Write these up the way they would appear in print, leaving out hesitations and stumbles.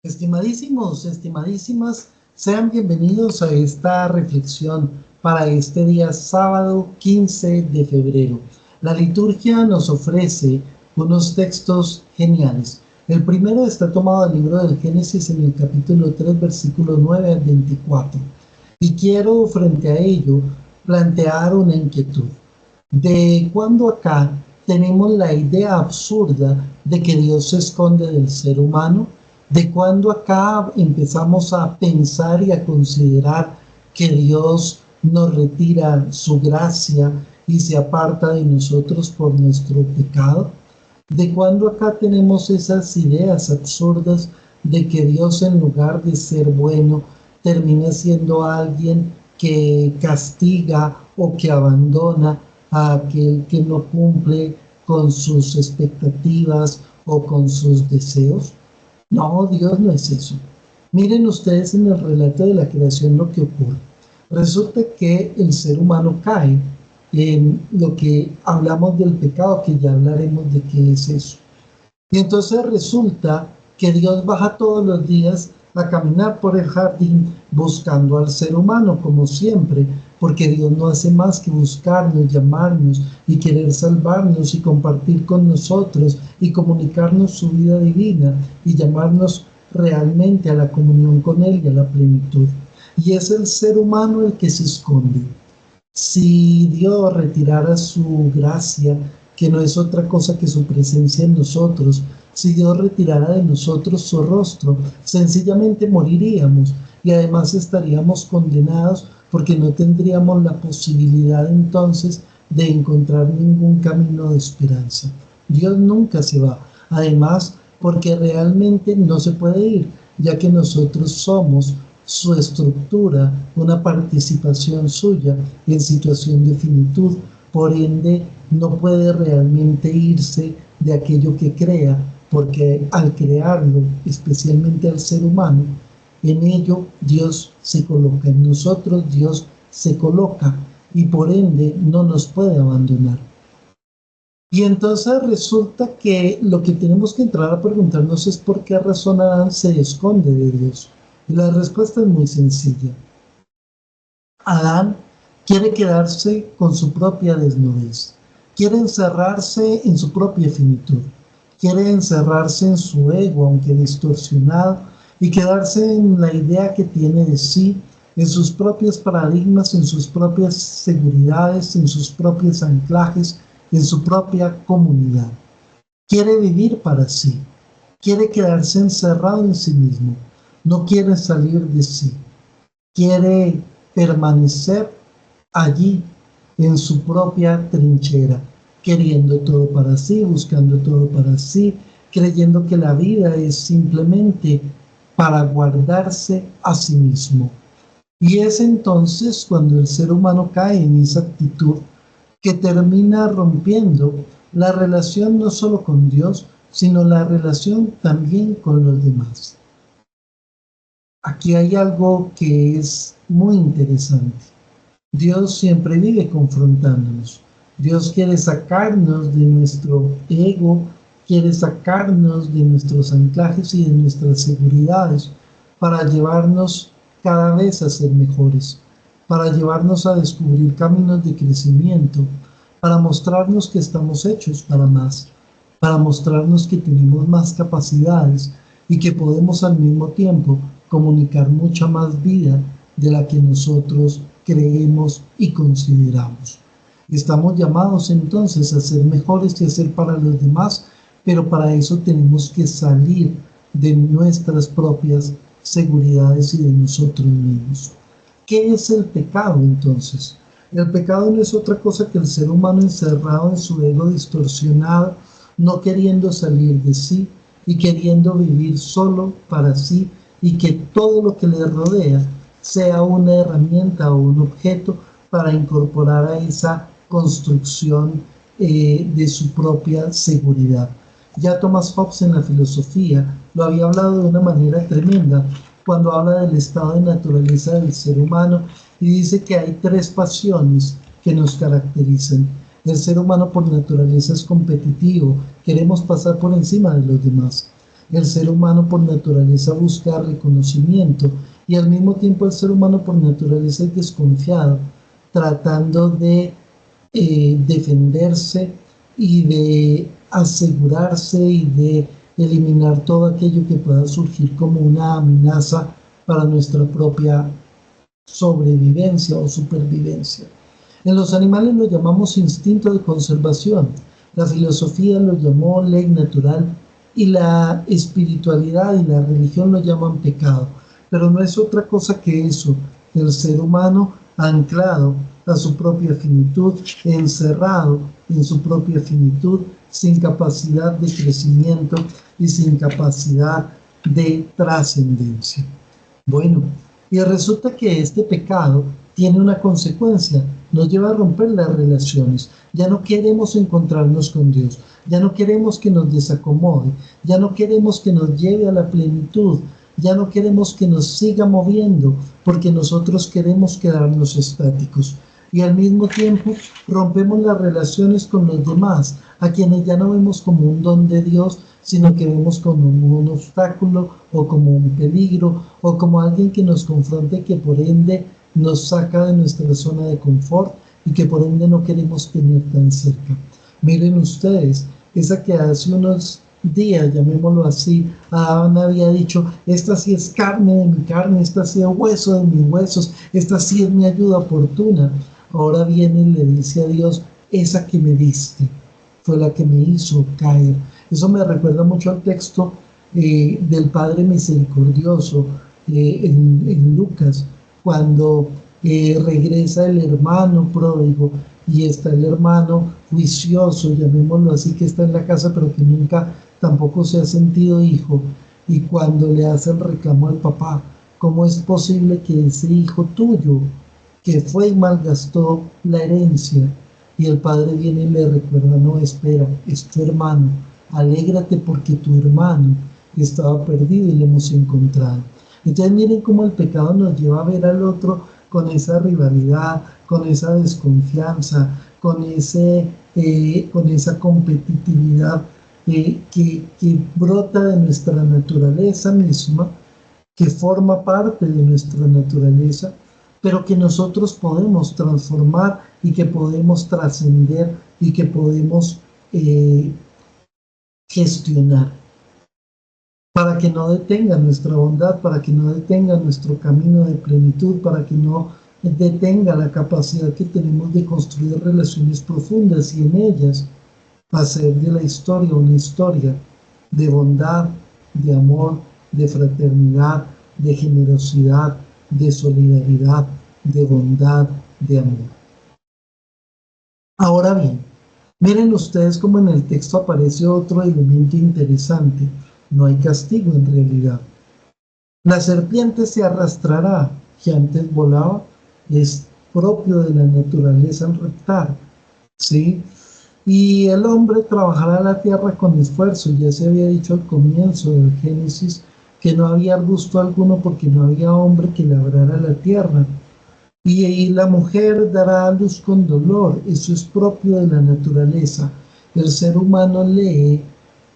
Estimadísimos, estimadísimas, sean bienvenidos a esta reflexión para este día sábado 15 de febrero. La liturgia nos ofrece unos textos geniales. El primero está tomado del libro del Génesis en el capítulo 3, versículo 9 al 24. Y quiero frente a ello plantear una inquietud. ¿De cuándo acá tenemos la idea absurda de que Dios se esconde del ser humano? ¿De cuándo acá empezamos a pensar y a considerar que Dios nos retira su gracia y se aparta de nosotros por nuestro pecado? ¿De cuándo acá tenemos esas ideas absurdas de que Dios, en lugar de ser bueno, termina siendo alguien que castiga o que abandona a aquel que no cumple con sus expectativas o con sus deseos? No, Dios no es eso. Miren ustedes en el relato de la creación lo que ocurre. Resulta que el ser humano cae en lo que hablamos del pecado, que ya hablaremos de qué es eso. Y entonces resulta que Dios baja todos los días a caminar por el jardín buscando al ser humano, como siempre, porque Dios no hace más que buscarnos, llamarnos y querer salvarnos y compartir con nosotros y comunicarnos su vida divina y llamarnos realmente a la comunión con Él y a la plenitud. Y es el ser humano el que se esconde. Si Dios retirara su gracia, que no es otra cosa que su presencia en nosotros, si Dios retirara de nosotros su rostro, sencillamente moriríamos y además estaríamos condenados porque no tendríamos la posibilidad entonces de encontrar ningún camino de esperanza. Dios nunca se va, además porque realmente no se puede ir, ya que nosotros somos su estructura, una participación suya en situación de finitud, por ende no puede realmente irse de aquello que crea, porque al crearlo, especialmente al ser humano, en ello Dios se coloca, en nosotros Dios se coloca y por ende no nos puede abandonar. Y entonces resulta que lo que tenemos que entrar a preguntarnos es por qué razón Adán se esconde de Dios. Y la respuesta es muy sencilla. Adán quiere quedarse con su propia desnudez, quiere encerrarse en su propia finitud, quiere encerrarse en su ego, aunque distorsionado, y quedarse en la idea que tiene de sí, en sus propios paradigmas, en sus propias seguridades, en sus propios anclajes, en su propia comunidad. Quiere vivir para sí, quiere quedarse encerrado en sí mismo, no quiere salir de sí, quiere permanecer allí en su propia trinchera, queriendo todo para sí, buscando todo para sí, creyendo que la vida es simplemente para guardarse a sí mismo. Y es entonces cuando el ser humano cae en esa actitud que termina rompiendo la relación no solo con Dios, sino la relación también con los demás. Aquí hay algo que es muy interesante. Dios siempre vive confrontándonos. Dios quiere sacarnos de nuestro ego, quiere sacarnos de nuestros anclajes y de nuestras seguridades para llevarnos cada vez a ser mejores, para llevarnos a descubrir caminos de crecimiento, para mostrarnos que estamos hechos para más, para mostrarnos que tenemos más capacidades y que podemos al mismo tiempo comunicar mucha más vida de la que nosotros creemos y consideramos. Estamos llamados entonces a ser mejores y a ser para los demás, pero para eso tenemos que salir de nuestras propias seguridades y de nosotros mismos. ¿Qué es el pecado entonces? El pecado no es otra cosa que el ser humano encerrado en su ego distorsionado, no queriendo salir de sí y queriendo vivir solo para sí, y que todo lo que le rodea sea una herramienta o un objeto para incorporar a esa construcción de su propia seguridad. Ya Thomas Hobbes en la filosofía lo había hablado de una manera tremenda cuando habla del estado de naturaleza del ser humano y dice que hay tres pasiones que nos caracterizan. El ser humano por naturaleza es competitivo, queremos pasar por encima de los demás. El ser humano por naturaleza busca reconocimiento y al mismo tiempo el ser humano por naturaleza es desconfiado, tratando de defenderse y de asegurarse y de eliminar todo aquello que pueda surgir como una amenaza para nuestra propia sobrevivencia o supervivencia. En los animales lo llamamos instinto de conservación, la filosofía lo llamó ley natural y la espiritualidad y la religión lo llaman pecado, pero no es otra cosa que eso, el ser humano anclado a su propia finitud, encerrado en su propia finitud, sin capacidad de crecimiento y sin capacidad de trascendencia. Bueno, y resulta que este pecado tiene una consecuencia, nos lleva a romper las relaciones. Ya no queremos encontrarnos con Dios, ya no queremos que nos desacomode, ya no queremos que nos lleve a la plenitud, ya no queremos que nos siga moviendo, porque nosotros queremos quedarnos estáticos. Y al mismo tiempo rompemos las relaciones con los demás, a quienes ya no vemos como un don de Dios, sino que vemos como un obstáculo o como un peligro o como alguien que nos confronte y que por ende nos saca de nuestra zona de confort y que por ende no queremos tener tan cerca. Miren ustedes, esa que hace unos días, llamémoslo así, Adán había dicho, esta sí es carne de mi carne, esta sí es hueso de mis huesos, esta sí es mi ayuda oportuna. Ahora viene y le dice a Dios, esa que me diste fue la que me hizo caer. Eso me recuerda mucho al texto del Padre Misericordioso en Lucas, cuando regresa el hermano pródigo y está el hermano juicioso, llamémoslo así, que está en la casa pero que nunca tampoco se ha sentido hijo, y cuando le hace el reclamo al papá, ¿cómo es posible que ese hijo tuyo que fue y malgastó la herencia? Y el padre viene y le recuerda, no, espera, es tu hermano, alégrate porque tu hermano estaba perdido y lo hemos encontrado. Entonces miren cómo el pecado nos lleva a ver al otro con esa rivalidad, con esa desconfianza, con esa competitividad que brota de nuestra naturaleza misma, que forma parte de nuestra naturaleza, pero que nosotros podemos transformar y que podemos trascender y que podemos gestionar para que no detenga nuestra bondad, para que no detenga nuestro camino de plenitud, para que no detenga la capacidad que tenemos de construir relaciones profundas y en ellas hacer de la historia una historia de bondad, de amor, de fraternidad, de generosidad, de solidaridad, de bondad, de amor. Ahora bien, miren ustedes cómo en el texto aparece otro elemento interesante. No hay castigo en realidad. La serpiente se arrastrará, que antes volaba, es propio de la naturaleza al reptar, ¿sí? Y el hombre trabajará la tierra con esfuerzo. Ya se había dicho al comienzo del Génesis que no había arbusto alguno porque no había hombre que labrara la tierra. Y la mujer dará a luz con dolor. Eso es propio de la naturaleza. El ser humano lee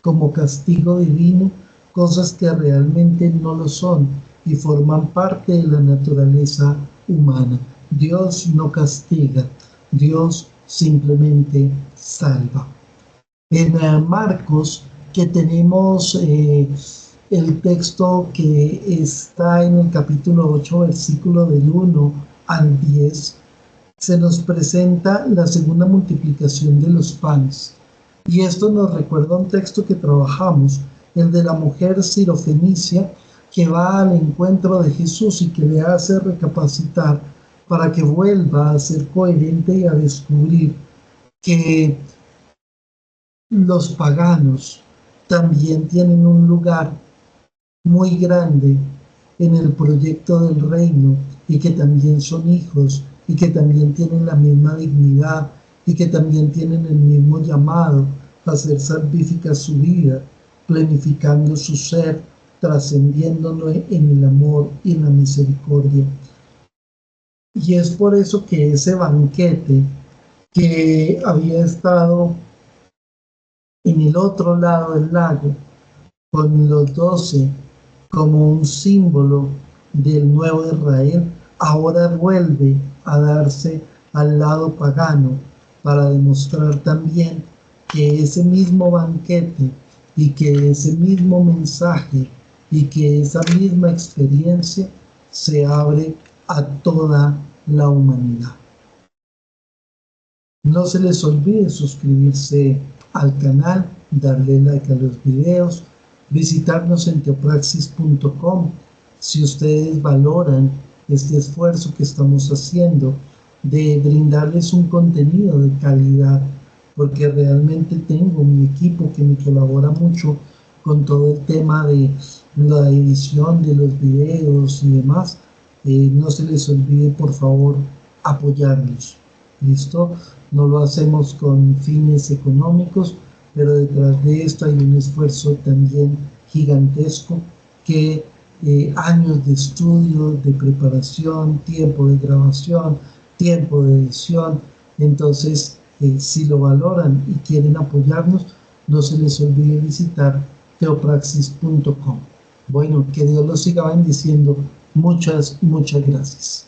como castigo divino cosas que realmente no lo son y forman parte de la naturaleza humana. Dios no castiga, Dios simplemente salva. En Marcos, que tenemos el texto que está en el capítulo 8, versículo del 1 al 10, se nos presenta la segunda multiplicación de los panes. Y esto nos recuerda un texto que trabajamos, el de la mujer sirofenicia, que va al encuentro de Jesús y que le hace recapacitar para que vuelva a ser coherente y a descubrir que los paganos también tienen un lugar muy grande en el proyecto del reino y que también son hijos y que también tienen la misma dignidad y que también tienen el mismo llamado a hacer salvífica su vida, planificando su ser, trascendiéndolo en el amor y en la misericordia. Y es por eso que ese banquete que había estado en el otro lado del lago con los 12 como un símbolo del nuevo Israel, ahora vuelve a darse al lado pagano para demostrar también que ese mismo banquete y que ese mismo mensaje y que esa misma experiencia se abre a toda la humanidad. No se les olvide suscribirse al canal, darle like a los videos, visitarnos en teopraxis.com si ustedes valoran este esfuerzo que estamos haciendo de brindarles un contenido de calidad, porque realmente tengo mi equipo que me colabora mucho con todo el tema de la edición de los videos y demás. No se les olvide, por favor, apoyarnos. ¿Listo? No lo hacemos con fines económicos, pero detrás de esto hay un esfuerzo también gigantesco que años de estudio, de preparación, tiempo de grabación, tiempo de edición. Entonces, si lo valoran y quieren apoyarnos, no se les olvide visitar teopraxis.com. Bueno, que Dios los siga bendiciendo. Muchas gracias.